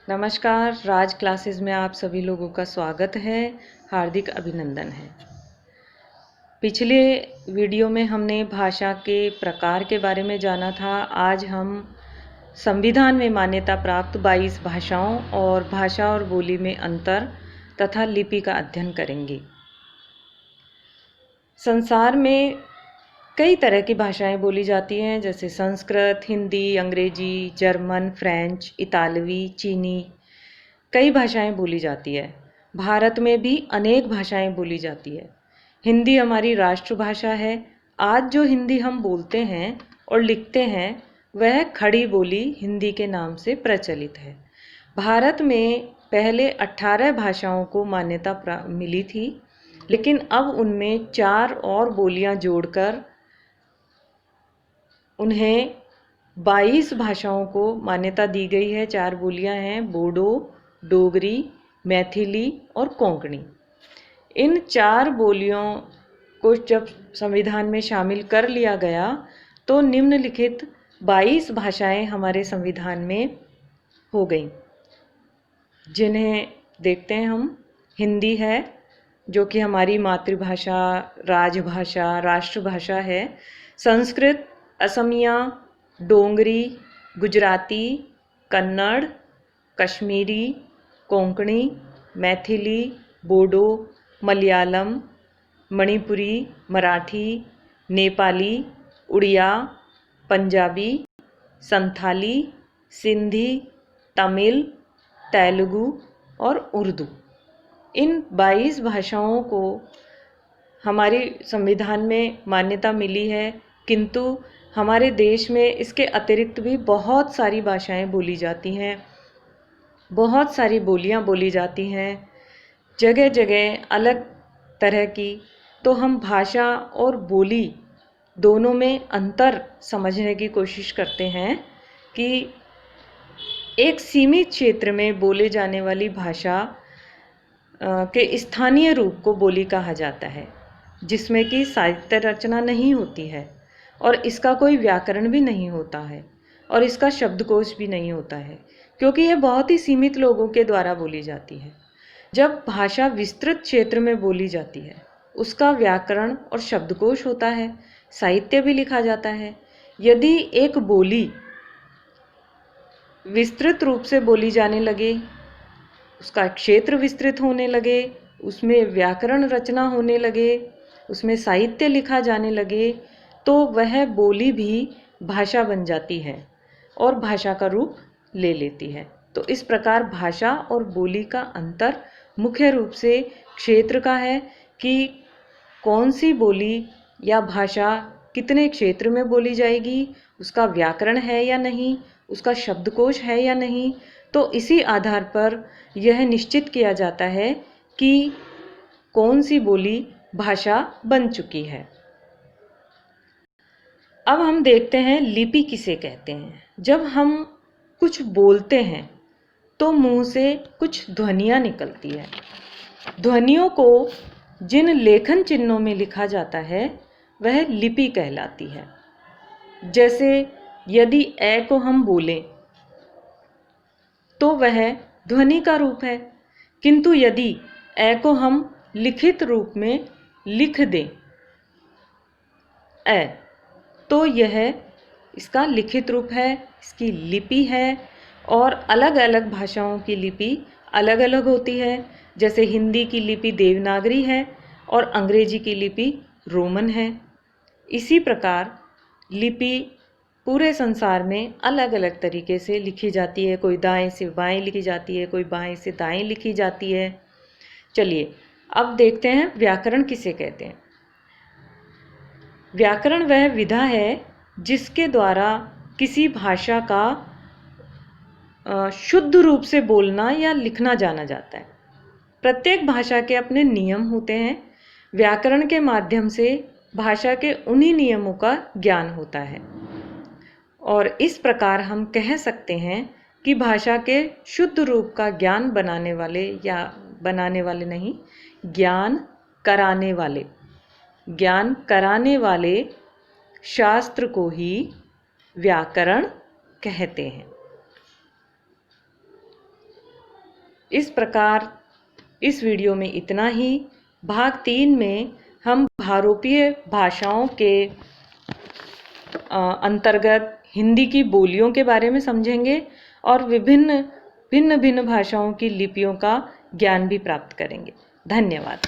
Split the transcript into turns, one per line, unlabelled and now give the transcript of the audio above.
नमस्कार, राज क्लासेस में आप सभी लोगों का स्वागत है, हार्दिक अभिनंदन है। पिछले वीडियो में हमने भाषा के प्रकार के बारे में जाना था। आज हम संविधान में मान्यता प्राप्त 22 भाषाओं और भाषा और बोली में अंतर तथा लिपि का अध्ययन करेंगे। संसार में कई तरह की भाषाएं बोली जाती हैं, जैसे संस्कृत, हिंदी, अंग्रेजी, जर्मन, फ्रेंच, इतालवी, चीनी। कई भाषाएं बोली जाती है। भारत में भी अनेक भाषाएं बोली जाती है। हिंदी हमारी राष्ट्रभाषा है। आज जो हिंदी हम बोलते हैं और लिखते हैं वह खड़ी बोली हिंदी के नाम से प्रचलित है। भारत में पहले 18 भाषाओं को मान्यता मिली थी, लेकिन अब उनमें 4 और बोलियां जोड़कर उन्हें 22 भाषाओं को मान्यता दी गई है। 4 बोलियां हैं बोडो, डोगरी, मैथिली और कोंकणी। इन 4 बोलियों को जब संविधान में शामिल कर लिया गया तो निम्नलिखित 22 भाषाएं हमारे संविधान में हो गईं, जिन्हें देखते हैं हम। हिंदी है, जो कि हमारी मातृभाषा, राजभाषा, राष्ट्रभाषा है। संस्कृत, असमिया, डोंगरी, गुजराती, कन्नड़, कश्मीरी, कोंकणी, मैथिली, बोडो, मलयालम, मणिपुरी, मराठी, नेपाली, उड़िया, पंजाबी, संथाली, सिंधी, तमिल, तेलुगु और उर्दू। इन 22 भाषाओं को हमारे संविधान में मान्यता मिली है, किंतु हमारे देश में इसके अतिरिक्त भी बहुत सारी भाषाएं बोली जाती हैं, बहुत सारी बोलियां बोली जाती हैं, जगह जगह अलग तरह की। तो हम भाषा और बोली दोनों में अंतर समझने की कोशिश करते हैं कि एक सीमित क्षेत्र में बोले जाने वाली भाषा के स्थानीय रूप को बोली कहा जाता है, जिसमें कि साहित्य रचना नहीं होती है और इसका कोई व्याकरण भी नहीं होता है और इसका शब्दकोश भी नहीं होता है, क्योंकि यह बहुत ही सीमित लोगों के द्वारा बोली जाती है। जब भाषा विस्तृत क्षेत्र में बोली जाती है, उसका व्याकरण और शब्दकोश होता है, साहित्य भी लिखा जाता है। यदि एक बोली विस्तृत रूप से बोली जाने लगे, उसका क्षेत्र विस्तृत होने लगे, उसमें व्याकरण रचना होने लगे, उसमें साहित्य लिखा जाने लगे, तो वह बोली भी भाषा बन जाती है और भाषा का रूप ले लेती है। तो इस प्रकार भाषा और बोली का अंतर मुख्य रूप से क्षेत्र का है कि कौन सी बोली या भाषा कितने क्षेत्र में बोली जाएगी, उसका व्याकरण है या नहीं, उसका शब्दकोश है या नहीं। तो इसी आधार पर यह निश्चित किया जाता है कि कौन सी बोली भाषा बन चुकी है। अब हम देखते हैं लिपि किसे कहते हैं। जब हम कुछ बोलते हैं तो मुंह से कुछ ध्वनियां निकलती है। ध्वनियों को जिन लेखन चिन्हों में लिखा जाता है वह लिपि कहलाती है। जैसे यदि ए को हम बोलें तो वह ध्वनि का रूप है, किंतु यदि ए को हम लिखित रूप में लिख दें ए, तो यह इसका लिखित रूप है, इसकी लिपि है। और अलग अलग भाषाओं की लिपि अलग अलग होती है। जैसे हिंदी की लिपि देवनागरी है और अंग्रेजी की लिपि रोमन है। इसी प्रकार लिपि पूरे संसार में अलग अलग तरीके से लिखी जाती है। कोई दाएं से बाएं लिखी जाती है, कोई बाएं से दाएं लिखी जाती है। चलिए अब देखते हैं व्याकरण किसे कहते हैं। व्याकरण वह विधा है जिसके द्वारा किसी भाषा का शुद्ध रूप से बोलना या लिखना जाना जाता है। प्रत्येक भाषा के अपने नियम होते हैं। व्याकरण के माध्यम से भाषा के उन्हीं नियमों का ज्ञान होता है और इस प्रकार हम कह सकते हैं कि भाषा के शुद्ध रूप का ज्ञान बनाने वाले, या बनाने वाले नहीं, ज्ञान कराने वाले शास्त्र को ही व्याकरण कहते हैं। इस प्रकार इस वीडियो में इतना ही। भाग 3 में हम भारोपीय भाषाओं के अंतर्गत हिंदी की बोलियों के बारे में समझेंगे और भिन्न भिन्न भाषाओं की लिपियों का ज्ञान भी प्राप्त करेंगे। धन्यवाद।